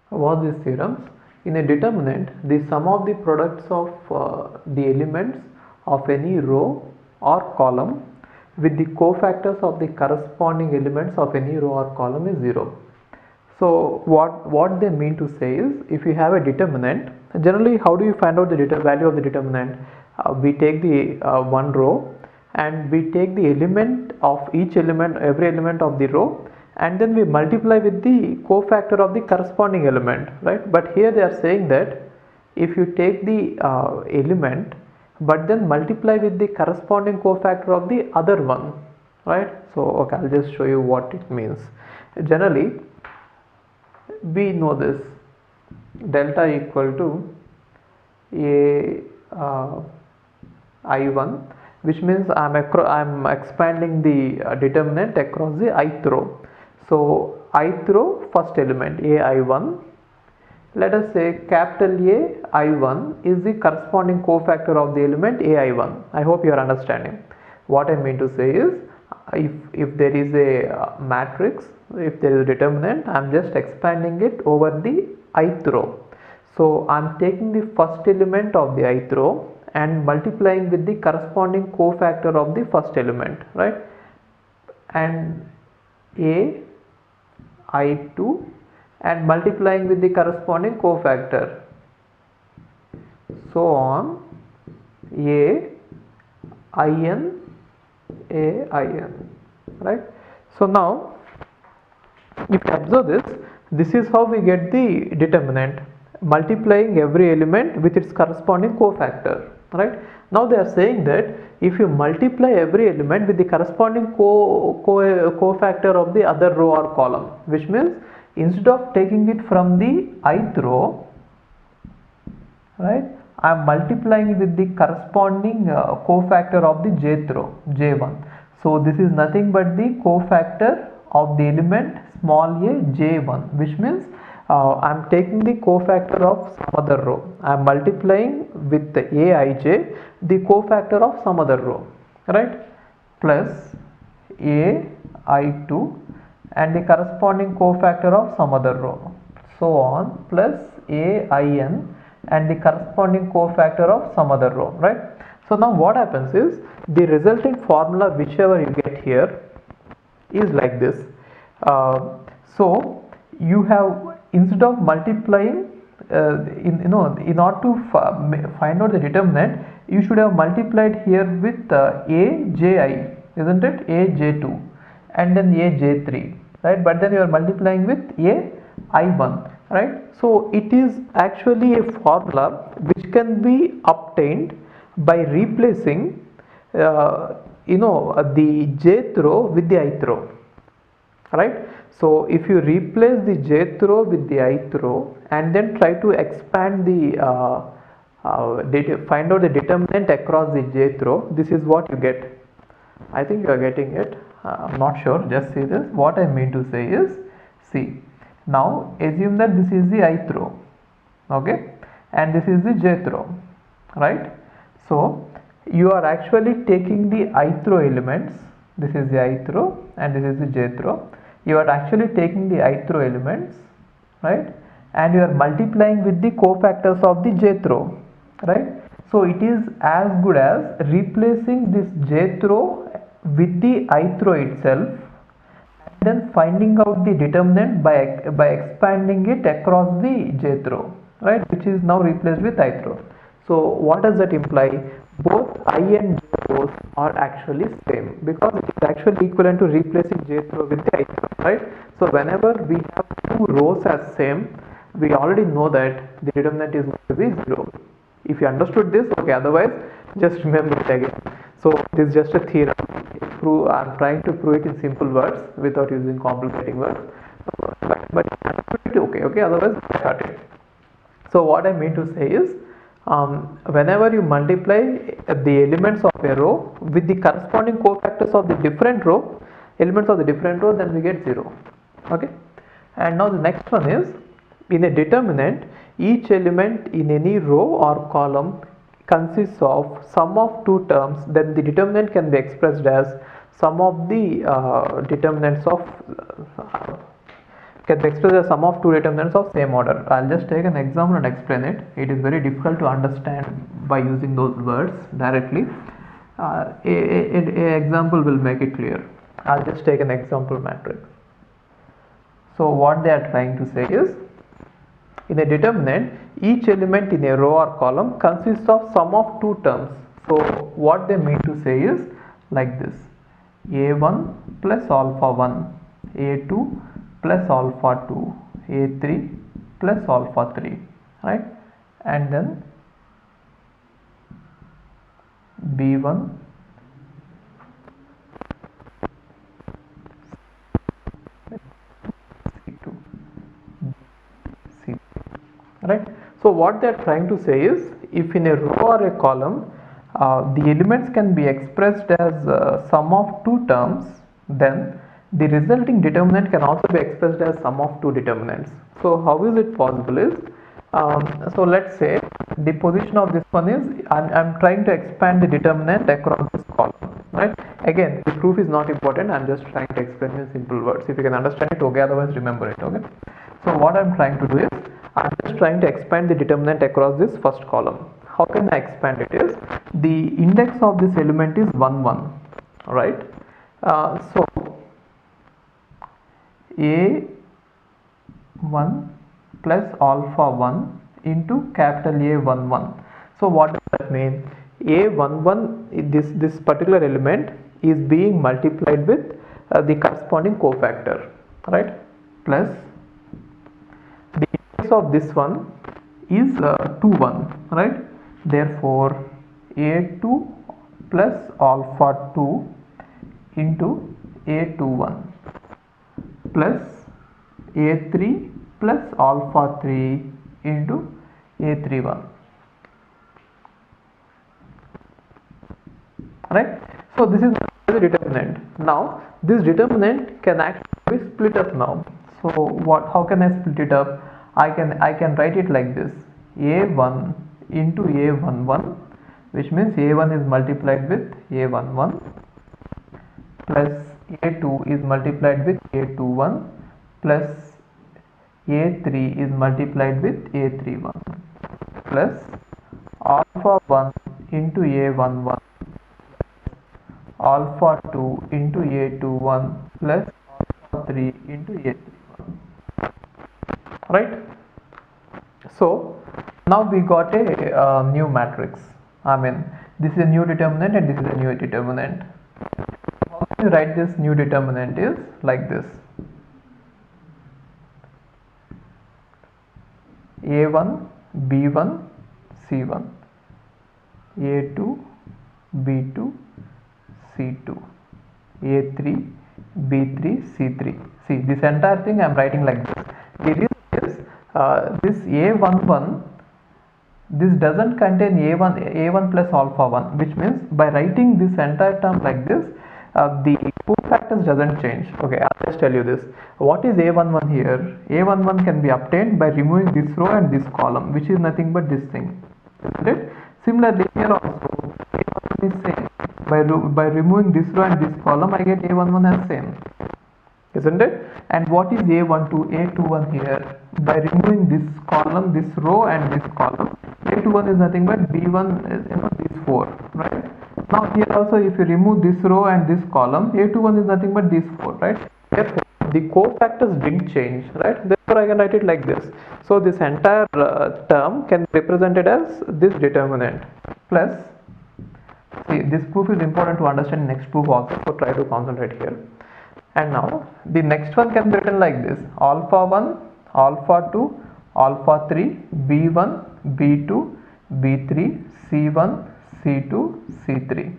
was these theorems. In a determinant, the sum of the products of the elements of any row or column with the cofactors of the corresponding elements of any row or column is 0. So what they mean to say is, if you have a determinant, generally how do you find out the value of the determinant? We take the one row and we take the element of each element, every element of the row, and then we multiply with the cofactor of the corresponding element, right? But here they are saying that if you take the element but then multiply with the corresponding cofactor of the other one, right? So okay, I'll just show you what it means. Generally we know this delta equal to a I1, which means I'm expanding the determinant across the ith row. So ith row, first element ai1, let us say capital A I1 is the corresponding cofactor of the element ai1. I hope you are understanding. What I mean to say is, if there is a matrix, if there is a determinant, I am just expanding it over the ith row. So I am taking the first element of the ith row and multiplying with the corresponding cofactor of the first element, right? And a I2 and multiplying with the corresponding cofactor, so on, a in, right? So now if you observe this is how we get the determinant, multiplying every element with its corresponding cofactor, right? Now they are saying that if you multiply every element with the corresponding cofactor of the other row or column, which means instead of taking it from the ith row, right, I am multiplying with the corresponding cofactor of the jth row, j1. So this is nothing but the cofactor of the element small a j1, which means I am taking the cofactor of some other row. I am multiplying with the aij the cofactor of some other row, right, plus ai2 and the corresponding cofactor of some other row, so on, plus ain and the corresponding cofactor of some other row, right? So now what happens is, the resulting formula whichever you get here is like this. So you have, instead of multiplying in order to find out the determinant, you should have multiplied here with aj, isn't it, aj2 and then aj3, right? But then you are multiplying with ai1, right? So it is actually a formula which can be obtained by replacing the jth row with the ith row, right? So if you replace the jth row with the ith row and then try to expand the find out the determinant across the jth row, this is what you get. I think you are getting it. I'm not sure, just see this. What I mean to say is, see, now assume that this is the ith row, okay, and this is the jth row, right? So you are actually taking the ith row elements, this is the ith row and this is the jth row. You are actually taking the ith row elements, right, and you are multiplying with the cofactors of the jth row, right? So it is as good as replacing this jth row with the ith row itself and then finding out the determinant by expanding it across the jth row, right, which is now replaced with ith row. So what does that imply? Both I and j rows are actually same, because it is actually equivalent to replacing jth row with the ith row, right? So whenever we have two rows as same, we already know that the determinant is going to be 0. If you understood this, okay, otherwise just remember it again. So this is just a theorem. I'm trying to prove it in simple words without using complicating words, but okay, otherwise start it. So what I mean to say is, whenever you multiply the elements of a row with the corresponding cofactors of the different row, elements of the different row, then we get 0, okay. And now the next one is, in a determinant, each element in any row or column consists of sum of two terms, then the determinant can be expressed as sum of the determinants of can be expressed as sum of two determinants of same order. I'll just take an example and explain it. It is very difficult to understand by using those words directly. A example will make it clear. I'll just take an example matrix. So what they are trying to say is, in a determinant, each element in a row or column consists of sum of two terms. So what they mean to say is like this: a1 plus alpha 1, a2 plus alpha 2, a3 plus alpha 3, right? And then b1 c2 c, right? So what they are trying to say is, if in a row or a column the elements can be expressed as sum of two terms, then the resulting determinant can also be expressed as sum of two determinants. So how is it possible is, so let's say the position of this one is, I'm trying to expand the determinant across this column, right? Again, the proof is not important, I'm just trying to explain in simple words. If you can understand it, okay, otherwise remember it, okay? So what I'm trying to do is, I'm just trying to expand the determinant across this first column. How can I expand it is, the index of this element is 1 1, right? So a1 plus alpha 1 into capital A11. So what does that mean? A11, this particular element is being multiplied with the corresponding cofactor, right? Plus the index of this one is 2 1, right? Therefore a2 plus alpha 2 into a21 plus a3 plus alpha 3 into a31, right? So this is the determinant. Now this determinant can actually be split up now. So how can I split it up? I can write it like this: a1 into a11, which means a1 is multiplied with a11 plus a2 is multiplied with a21 plus a3 is multiplied with a31 plus alpha 1 into a11 alpha 2 into a21 plus alpha 3 into a31, right? So now we got a new matrix. I mean, this is a new determinant and this is a new determinant. How you write this new determinant is like this: a1 b1 c1, a2 b2 c2, a3 b3 c3. See, this entire thing I am writing like this. The reason is, this a11, this doesn't contain a1 plus alpha 1, which means by writing this entire term like this, the cofactors doesn't change. Okay, I'll just tell you this. What is a11 here? A11 can be obtained by removing this row and this column, which is nothing but this thing, isn't it? Similarly here also, a11 is same. By removing this row and this column, I get a11 as same, isn't it? And what is a12, a21 here? By removing this column, this row and this column, a21 is nothing but b1, these four, right? Now here also, if you remove this row and this column, a21 is nothing but these four, right? Therefore the cofactors didn't change, right? Therefore I can write it like this. So this entire term can be represented as this determinant plus, see, this proof is important to understand next proof also, so try to concentrate here. And now the next one can be written like this: alpha 1, alpha 2, alpha 3, b1, b2, b3, c1, c2, c3,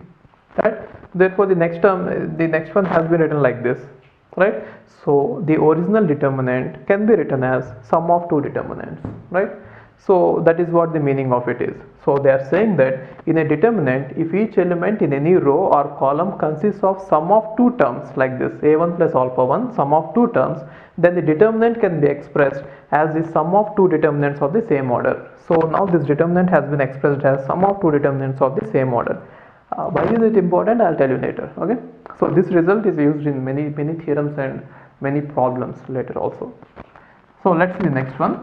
right? Therefore the next term, the next one has been written like this, right? So the original determinant can be written as sum of two determinants, right? So that is what the meaning of it is. So they are saying that in a determinant, if each element in any row or column consists of sum of two terms like this, a1 plus alpha 1, sum of two terms, then the determinant can be expressed as the sum of two determinants of the same order. So now this determinant has been expressed as sum of two determinants of the same order. Why is it important? I'll tell you later. Okay. So this result is used in many theorems and many problems later also. So let's see the next one.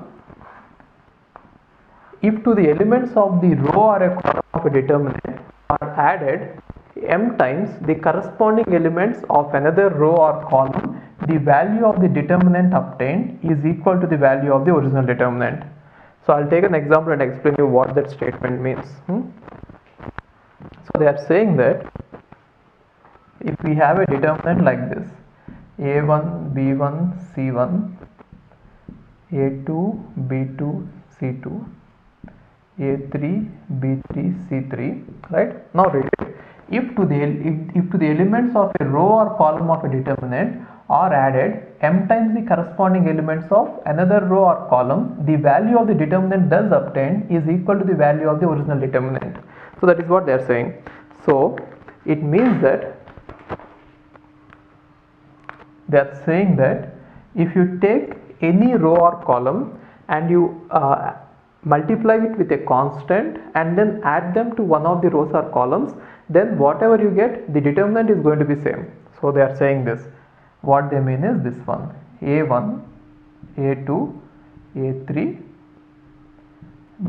If to the elements of the row or a column of a determinant are added m times the corresponding elements of another row or column, the value of the determinant obtained is equal to the value of the original determinant. So I'll take an example and explain you what that statement means. So they are saying that if we have a determinant like this, a1, b1, c1, a2, b2, c2, a3, b3, c3, right? Now read it. If to the elements of a row or column of a determinant are added m times the corresponding elements of another row or column, the value of the determinant thus obtained is equal to the value of the original determinant. So that is what they are saying. So it means that they are saying that if you take any row or column and you multiply it with a constant and then add them to one of the rows or columns, then whatever you get, the determinant is going to be same. So they are saying this. What they mean is this one: a1, a2, a3,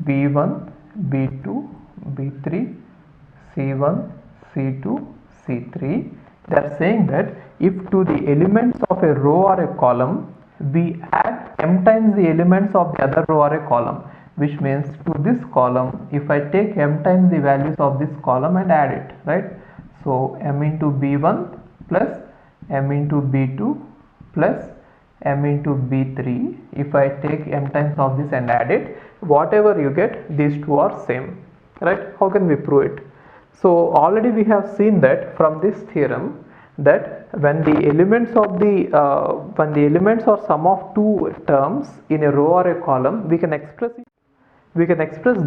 b1, b2, b3, c1, c2, c3. They are saying that if to the elements of a row or a column we add m times the elements of the other row or a column, which means to this column if I take m times the values of this column and add it, right? So m into b1 plus m into b2 plus m into b3, if I take m times of this and add it, whatever you get, these two are same, right? How can we prove it? So already we have seen that from this theorem that when the elements of the are sum of two terms in a row or a column, we can express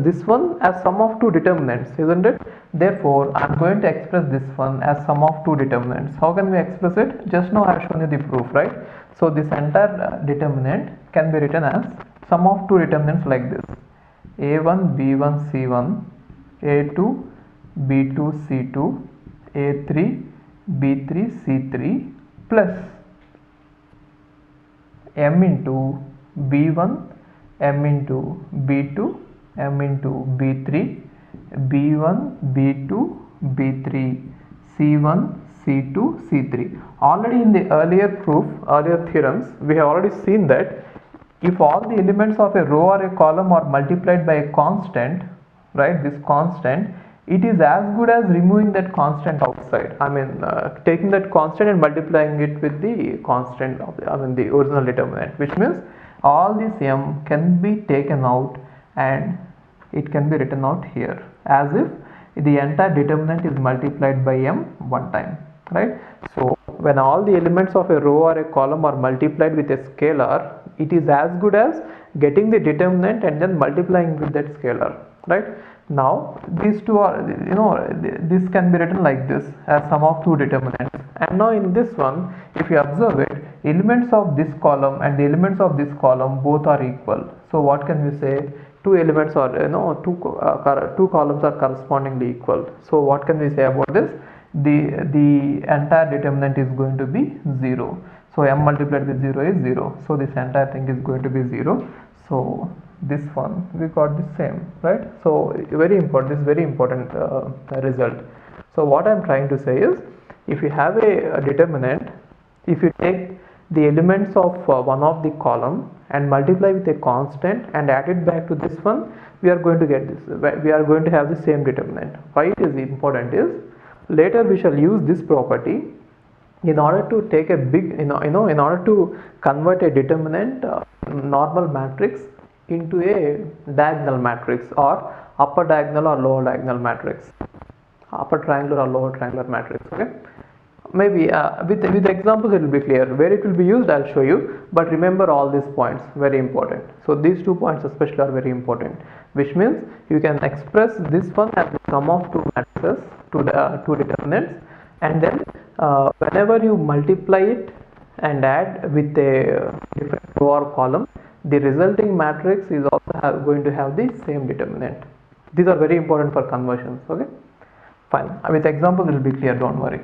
this one as sum of two determinants, isn't it? Therefore, I am going to express this one as sum of two determinants. How can we express it? Just now I have shown you the proof, right? So this entire determinant can be written as sum of two determinants like this: a1, b1, c1, a2, b2, c2, a3, b3, c3 plus m into b1, m into b2, m into b3, b1, b2, b3, c1, c2, c3. Already in the earlier theorems, we have already seen that if all the elements of a row or a column are multiplied by a constant, right, this constant, it is as good as removing that constant outside. I mean, taking that constant and multiplying it with the constant of the original determinant, which means all this m can be taken out and it can be written out here as if the entire determinant is multiplied by m one time, right? So when all the elements of a row or a column are multiplied with a scalar, it is as good as getting the determinant and then multiplying with that scalar, right? Now these two are, this can be written like this as sum of two determinants. And now in this one, if you observe it, elements of this column and the elements of this column both are equal. So what can we say? Two elements are, two columns are correspondingly equal. So what can we say about this? The entire determinant is going to be 0. So m multiplied with 0 is 0. So this entire thing is going to be 0. So this one we got the same, right? So very important, this is very important result. So what I am trying to say is, if you have a determinant, if you take the elements of one of the column and multiply with a constant and add it back to this one, we are going to get this, we are going to have the same determinant. Why it is important is, later we shall use this property in order to take a big, in order to convert a determinant normal matrix into a diagonal matrix, or upper diagonal or lower diagonal matrix, upper triangular or lower triangular matrix. Okay, maybe with examples it will be clear. Where it will be used, I'll show you, but remember all these points, very important. So these 2 points especially are very important, which means you can express this one as the sum of two matrices, two determinants, and then whenever you multiply it and add with a different row or column, the resulting matrix is also going to have the same determinant. These are very important for conversions. Okay, fine. With examples it will be clear, don't worry.